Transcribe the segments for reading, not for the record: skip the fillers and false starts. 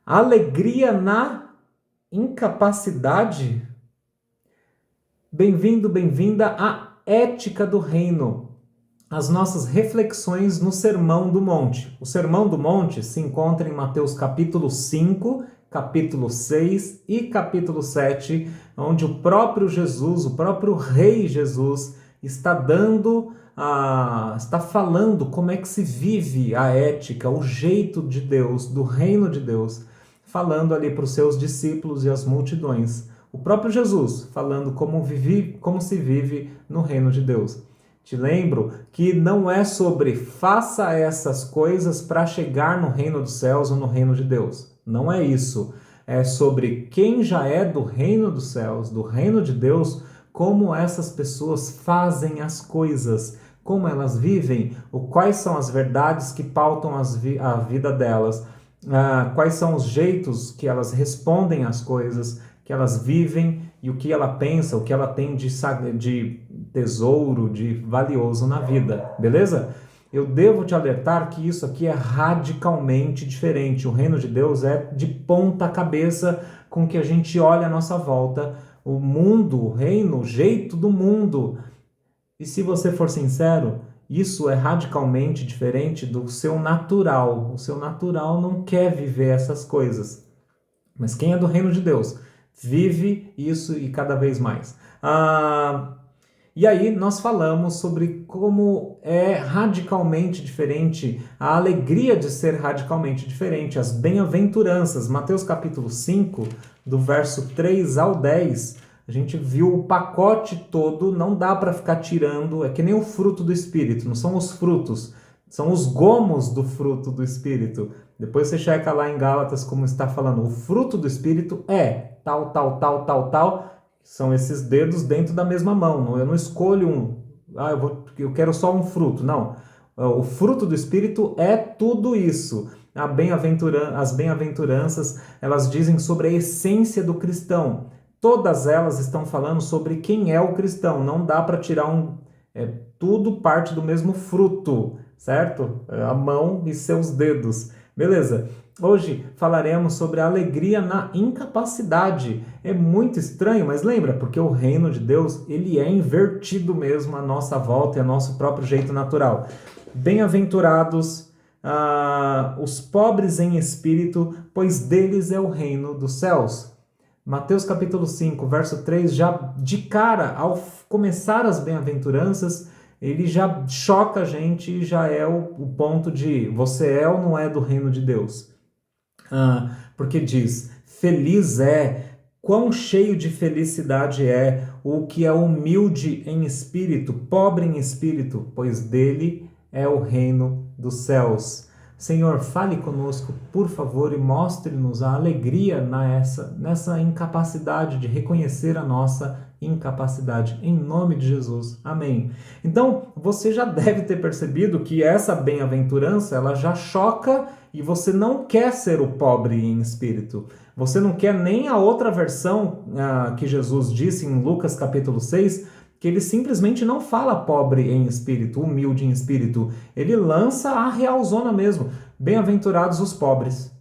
Alegria na incapacidade? Bem-vindo, bem-vinda à Ética do Reino, as nossas reflexões no Sermão do Monte. O Sermão do Monte se encontra em Mateus capítulo 5, capítulo 6 e capítulo 7, onde o próprio Jesus, o próprio Rei Jesus, está falando como é que se vive a ética, o jeito de Deus, do reino de Deus, falando ali para os seus discípulos e as multidões. O próprio Jesus falando como se vive no reino de Deus. Te lembro que não é sobre faça essas coisas para chegar no reino dos céus ou no reino de Deus. Não é isso. É sobre quem já é do reino dos céus, do reino de Deus, como essas pessoas fazem as coisas, como elas vivem, quais são as verdades que pautam a vida delas, quais são os jeitos que elas respondem às coisas, que elas vivem e o que ela pensa, o que ela tem de tesouro, de valioso na vida, beleza? Eu devo te alertar que isso aqui é radicalmente diferente. O reino de Deus é de ponta cabeça com o que a gente olha à nossa volta. O mundo, o reino, o jeito do mundo. E se você for sincero, isso é radicalmente diferente do seu natural. O seu natural não quer viver essas coisas. Mas quem é do reino de Deus vive isso e cada vez mais. E aí nós falamos sobre como é radicalmente diferente, a alegria de ser radicalmente diferente, as bem-aventuranças. Mateus capítulo 5, do verso 3 ao 10, a gente viu o pacote todo, não dá para ficar tirando, é que nem o fruto do Espírito, não são os frutos, são os gomos do fruto do Espírito. Depois você checa lá em Gálatas como está falando, o fruto do Espírito é tal, tal, tal, tal, tal, são esses dedos dentro da mesma mão. Eu não escolho eu quero só um fruto. Não. O fruto do Espírito é tudo isso. As bem-aventuranças, elas dizem sobre a essência do cristão. Todas elas estão falando sobre quem é o cristão. Não dá para tirar tudo parte do mesmo fruto, certo? A mão e seus dedos. Beleza? Hoje falaremos sobre a alegria na incapacidade. É muito estranho, mas lembra, porque o reino de Deus, ele é invertido mesmo à nossa volta e ao nosso próprio jeito natural. Bem-aventurados os pobres em espírito, pois deles é o reino dos céus. Mateus capítulo 5, verso 3, já de cara, ao começar as bem-aventuranças, ele já choca a gente e já é o ponto de você é ou não é do reino de Deus. Porque diz, feliz é, quão cheio de felicidade é o que é humilde em espírito, pobre em espírito, pois dele é o reino dos céus. Senhor, fale conosco, por favor, e mostre-nos a alegria nessa incapacidade de reconhecer a nossa incapacidade. Em nome de Jesus. Amém. Então, você já deve ter percebido que essa bem-aventurança, ela já choca e você não quer ser o pobre em espírito. Você não quer nem a outra versão que Jesus disse em Lucas capítulo 6, que ele simplesmente não fala pobre em espírito, humilde em espírito. Ele lança a realzona mesmo. Bem-aventurados os pobres.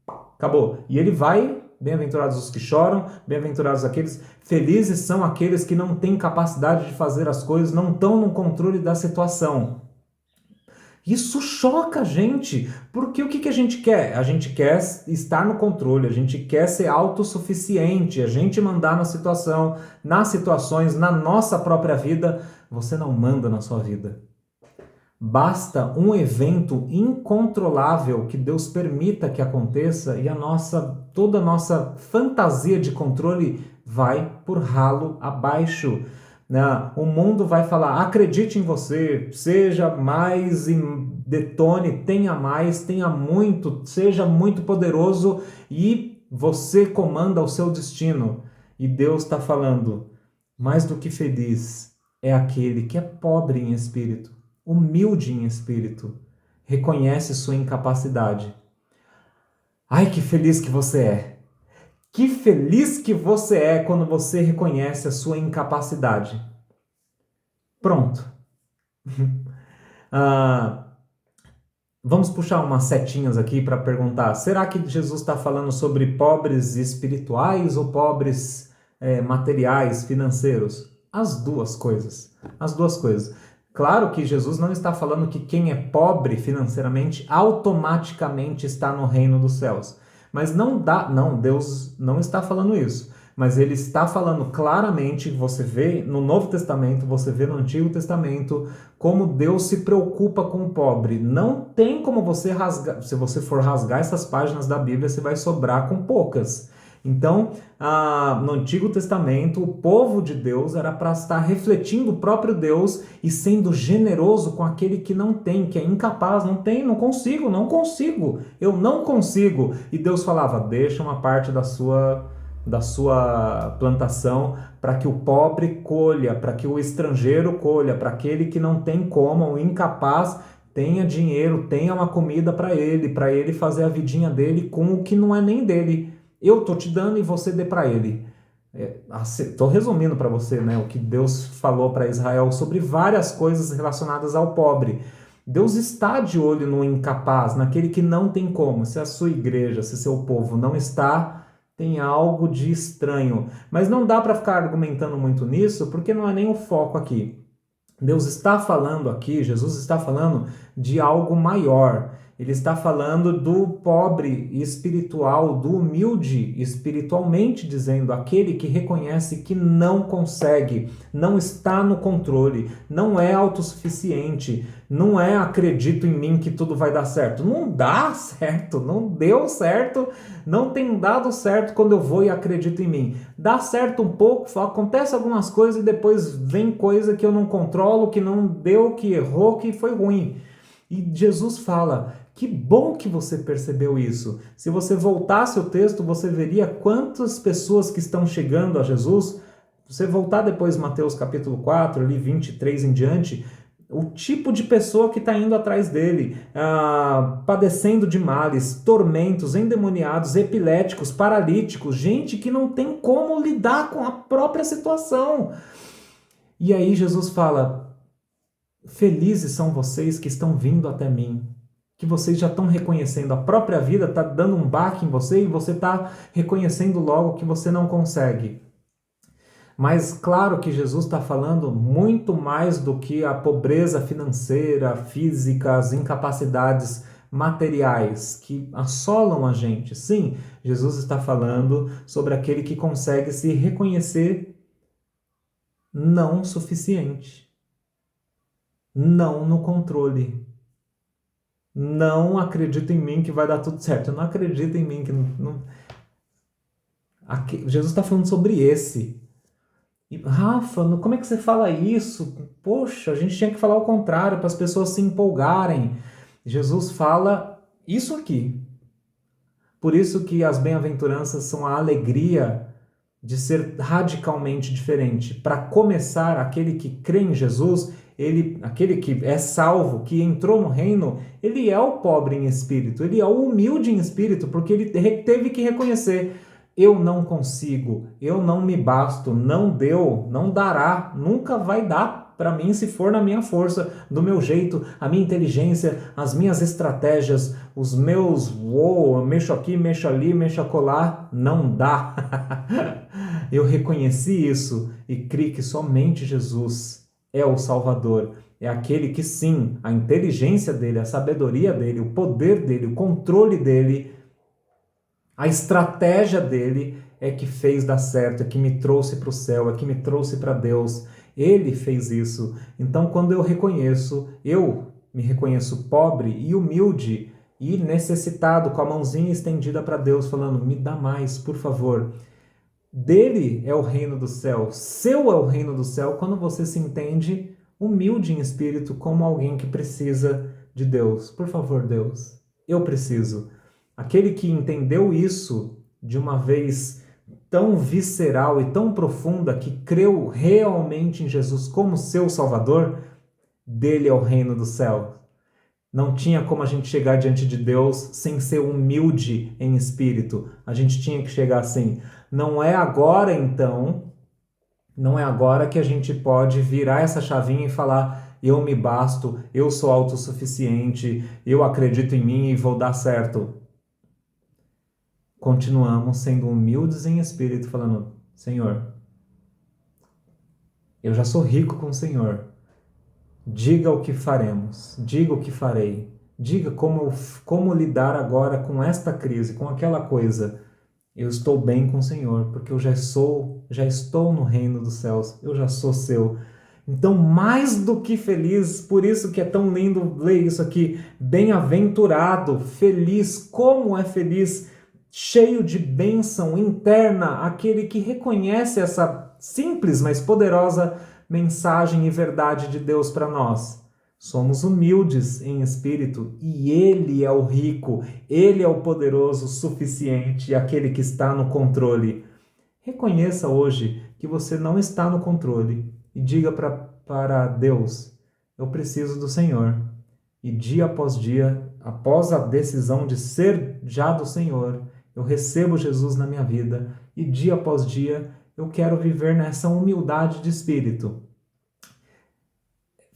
Acabou. E ele vai, bem-aventurados os que choram, bem-aventurados aqueles, felizes são aqueles que não têm capacidade de fazer as coisas, não estão no controle da situação. Isso choca a gente, porque o que a gente quer? A gente quer estar no controle, a gente quer ser autossuficiente, a gente mandar na situação, nas situações, na nossa própria vida. Você não manda na sua vida. Basta um evento incontrolável que Deus permita que aconteça e toda a nossa fantasia de controle vai por ralo abaixo. O mundo vai falar, acredite em você, seja mais, detone, tenha mais, tenha muito, seja muito poderoso e você comanda o seu destino. E Deus está falando, mais do que feliz é aquele que é pobre em espírito, humilde em espírito, reconhece sua incapacidade. Ai, que feliz que você é! Que feliz que você é quando você reconhece a sua incapacidade. Pronto. Vamos puxar umas setinhas aqui para perguntar: será que Jesus está falando sobre pobres espirituais ou pobres materiais, financeiros? As duas coisas. As duas coisas. Claro que Jesus não está falando que quem é pobre financeiramente automaticamente está no reino dos céus. Mas não dá, não, Deus não está falando isso. Mas ele está falando claramente, você vê no Novo Testamento, você vê no Antigo Testamento, como Deus se preocupa com o pobre. Não tem como você rasgar, se você for rasgar essas páginas da Bíblia, você vai sobrar com poucas. Então, no Antigo Testamento, o povo de Deus era para estar refletindo o próprio Deus e sendo generoso com aquele que não tem, que é incapaz, não tem, não consigo, eu não consigo. E Deus falava: deixa uma parte da sua plantação para que o pobre colha, para que o estrangeiro colha, para aquele que não tem como, o incapaz, tenha dinheiro, tenha uma comida para ele fazer a vidinha dele com o que não é nem dele. Eu tô te dando e você dê para ele. Estou resumindo para você, né, o que Deus falou para Israel sobre várias coisas relacionadas ao pobre. Deus está de olho no incapaz, naquele que não tem como. Se a sua igreja, se seu povo não está, tem algo de estranho. Mas não dá para ficar argumentando muito nisso, porque não é nem o foco aqui. Deus está falando aqui, Jesus está falando de algo maior. Ele está falando do pobre espiritual, do humilde espiritualmente, dizendo aquele que reconhece que não consegue, não está no controle, não é autossuficiente, não é acredito em mim que tudo vai dar certo. Não dá certo, não deu certo, não tem dado certo quando eu vou e acredito em mim. Dá certo um pouco, acontece algumas coisas e depois vem coisa que eu não controlo, que não deu, que errou, que foi ruim. E Jesus fala: que bom que você percebeu isso. Se você voltasse o texto, você veria quantas pessoas que estão chegando a Jesus. Você voltar depois Mateus capítulo 4, ali 23 em diante, o tipo de pessoa que está indo atrás dele, padecendo de males, tormentos, endemoniados, epiléticos, paralíticos, gente que não tem como lidar com a própria situação. E aí Jesus fala: felizes são vocês que estão vindo até mim, que vocês já estão reconhecendo, a própria vida está dando um baque em você e você está reconhecendo logo que você não consegue. Mas claro que Jesus está falando muito mais do que a pobreza financeira, física, as incapacidades materiais que assolam a gente. Sim, Jesus está falando sobre aquele que consegue se reconhecer não suficiente, não no controle. Não acredito em mim que vai dar tudo certo. Eu não acredito em mim que não... Jesus está falando sobre esse. E, Rafa, como é que você fala isso? Poxa, a gente tinha que falar o contrário para as pessoas se empolgarem. Jesus fala isso aqui. Por isso que as bem-aventuranças são a alegria de ser radicalmente diferente. Para começar, aquele que crê em Jesus, aquele que é salvo, que entrou no reino, ele é o pobre em espírito, ele é o humilde em espírito, porque ele teve que reconhecer: eu não consigo, eu não me basto, não deu, não dará, nunca vai dar para mim se for na minha força, do meu jeito, a minha inteligência, as minhas estratégias, os meus mexo aqui, mexo ali, mexo acolá, não dá. Eu reconheci isso e criei que somente Jesus é o Salvador. É aquele que sim, a inteligência dele, a sabedoria dele, o poder dele, o controle dele, a estratégia dele é que fez dar certo, é que me trouxe para o céu, é que me trouxe para Deus. Ele fez isso. Então, quando eu me reconheço pobre e humilde e necessitado, com a mãozinha estendida para Deus, falando: me dá mais, por favor. Dele é o reino do céu, seu é o reino do céu, quando você se entende humilde em espírito, como alguém que precisa de Deus. Por favor, Deus, eu preciso. Aquele que entendeu isso de uma vez tão visceral e tão profunda, que creu realmente em Jesus como seu Salvador, dele é o reino do céu. Não tinha como a gente chegar diante de Deus sem ser humilde em espírito. A gente tinha que chegar assim. Não é agora, então, não é agora que a gente pode virar essa chavinha e falar: eu me basto, eu sou autossuficiente, eu acredito em mim e vou dar certo. Continuamos sendo humildes em espírito, falando: Senhor, eu já sou rico com o Senhor. Diga o que faremos, diga o que farei, diga como lidar agora com esta crise, com aquela coisa. Eu estou bem com o Senhor, porque eu já estou no reino dos céus, eu já sou seu. Então, mais do que feliz, por isso que é tão lindo ler isso aqui, bem-aventurado, feliz, como é feliz, cheio de bênção interna, aquele que reconhece essa simples, mas poderosa mensagem e verdade de Deus para nós. Somos humildes em espírito e Ele é o rico, Ele é o poderoso, suficiente, aquele que está no controle. Reconheça hoje que você não está no controle e diga para Deus: eu preciso do Senhor. E dia após dia, após a decisão de ser já do Senhor, eu recebo Jesus na minha vida e dia após dia eu quero viver nessa humildade de espírito.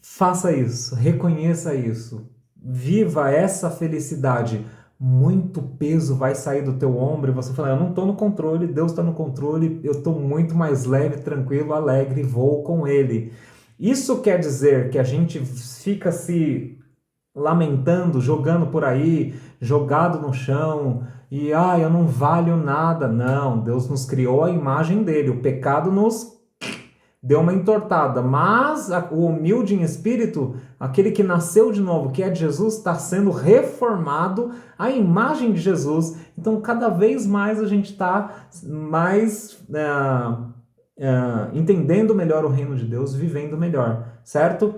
Faça isso, reconheça isso, viva essa felicidade. Muito peso vai sair do teu ombro e você fala: eu não estou no controle, Deus está no controle, eu estou muito mais leve, tranquilo, alegre, vou com Ele. Isso quer dizer que a gente fica se lamentando, jogando por aí, jogado no chão, e eu não valho nada. Não, Deus nos criou a imagem dele, o pecado nos deu uma entortada, mas o humilde em espírito, aquele que nasceu de novo, que é de Jesus, está sendo reformado à imagem de Jesus. Então, cada vez mais a gente está mais entendendo melhor o reino de Deus, vivendo melhor, certo?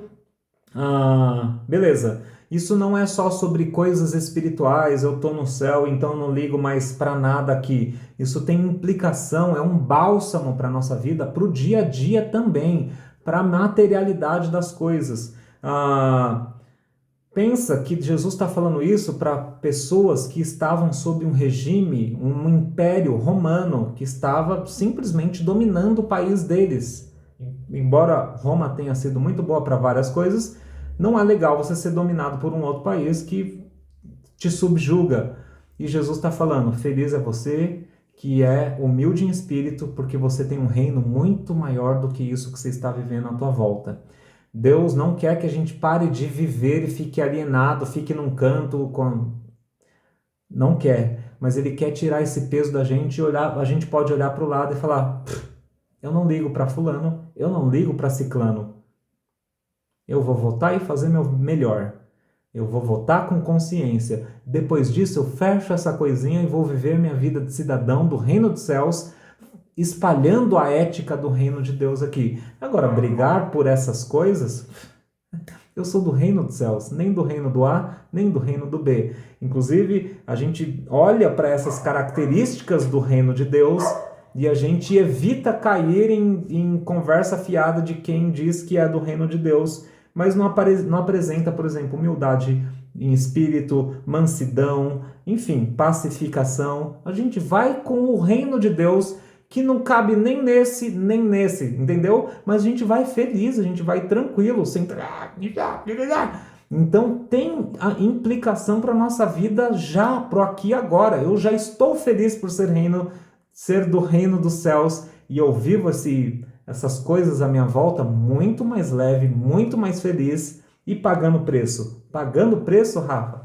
Beleza. Isso não é só sobre coisas espirituais, eu estou no céu, então não ligo mais para nada aqui. Isso tem implicação, é um bálsamo para a nossa vida, para o dia a dia também, para a materialidade das coisas. Pensa que Jesus está falando isso para pessoas que estavam sob um regime, um império romano, que estava simplesmente dominando o país deles. Embora Roma tenha sido muito boa para várias coisas, não é legal você ser dominado por um outro país que te subjuga. E Jesus está falando: feliz é você que é humilde em espírito, porque você tem um reino muito maior do que isso que você está vivendo à tua volta. Deus não quer que a gente pare de viver e fique alienado, fique num canto. Não quer, mas Ele quer tirar esse peso da gente e a gente pode olhar para o lado e falar: eu não ligo para fulano, eu não ligo para ciclano. Eu vou votar e fazer meu melhor. Eu vou votar com consciência. Depois disso, eu fecho essa coisinha e vou viver minha vida de cidadão do reino dos céus, espalhando a ética do reino de Deus aqui. Agora, brigar por essas coisas, eu sou do reino dos céus, nem do reino do A, nem do reino do B. Inclusive, a gente olha para essas características do reino de Deus e a gente evita cair em conversa fiada de quem diz que é do reino de Deus, mas não apresenta, por exemplo, humildade em espírito, mansidão, enfim, pacificação. A gente vai com o reino de Deus, que não cabe nem nesse, entendeu? Mas a gente vai feliz, a gente vai tranquilo, sem... Então tem a implicação para a nossa vida já, pro aqui e agora. Eu já estou feliz por ser do reino dos céus, e eu vivo essas coisas à minha volta muito mais leve, muito mais feliz e pagando preço. Pagando preço, Rafa?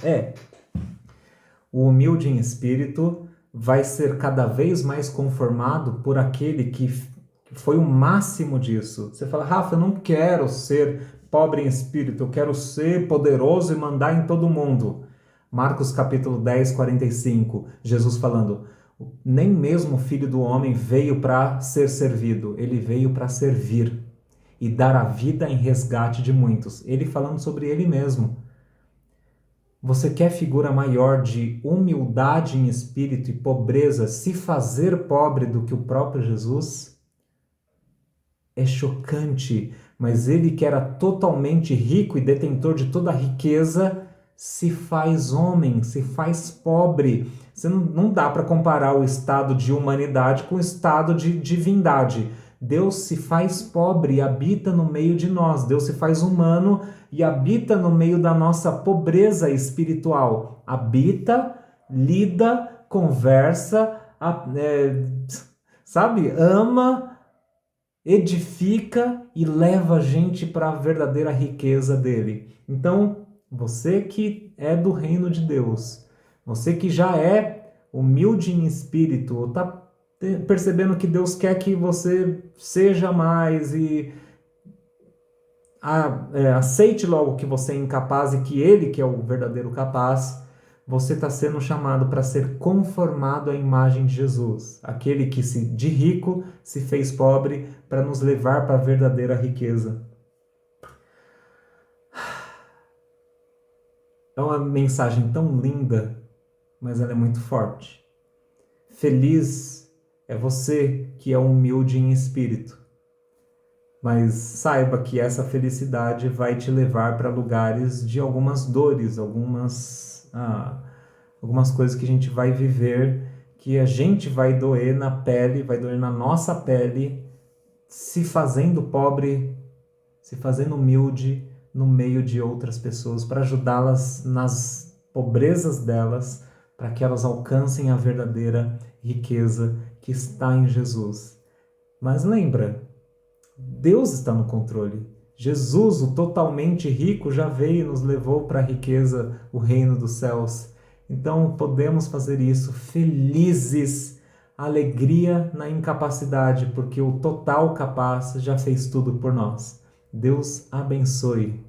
O humilde em espírito vai ser cada vez mais conformado por aquele que foi o máximo disso. Você fala: Rafa, eu não quero ser pobre em espírito, eu quero ser poderoso e mandar em todo mundo. Marcos capítulo 10, 45, Jesus falando: nem mesmo o Filho do Homem veio para ser servido, ele veio para servir e dar a vida em resgate de muitos. Ele falando sobre ele mesmo. Você quer figura maior de humildade em espírito e pobreza, se fazer pobre do que o próprio Jesus? É chocante, mas ele que era totalmente rico e detentor de toda a riqueza, se faz homem, se faz pobre. Não dá para comparar o estado de humanidade com o estado de divindade. Deus se faz pobre e habita no meio de nós. Deus se faz humano e habita no meio da nossa pobreza espiritual. Habita, lida, conversa, sabe? Ama, edifica e leva a gente para a verdadeira riqueza dele. Então, você que é do reino de Deus, você que já é humilde em espírito, ou está percebendo que Deus quer que você seja mais e aceite logo que você é incapaz e que Ele que é o verdadeiro capaz, você está sendo chamado para ser conformado à imagem de Jesus, aquele que de rico se fez pobre para nos levar para a verdadeira riqueza. É uma mensagem tão linda, mas ela é muito forte. Feliz é você que é humilde em espírito. Mas saiba que essa felicidade vai te levar para lugares de algumas dores, algumas coisas que a gente vai viver, que a gente vai doer na pele, vai doer na nossa pele, se fazendo pobre, se fazendo humilde no meio de outras pessoas, para ajudá-las nas pobrezas delas, para que elas alcancem a verdadeira riqueza que está em Jesus. Mas lembra, Deus está no controle. Jesus, o totalmente rico, já veio e nos levou para a riqueza, o reino dos céus. Então podemos fazer isso felizes, alegria na incapacidade, porque o total capaz já fez tudo por nós. Deus abençoe.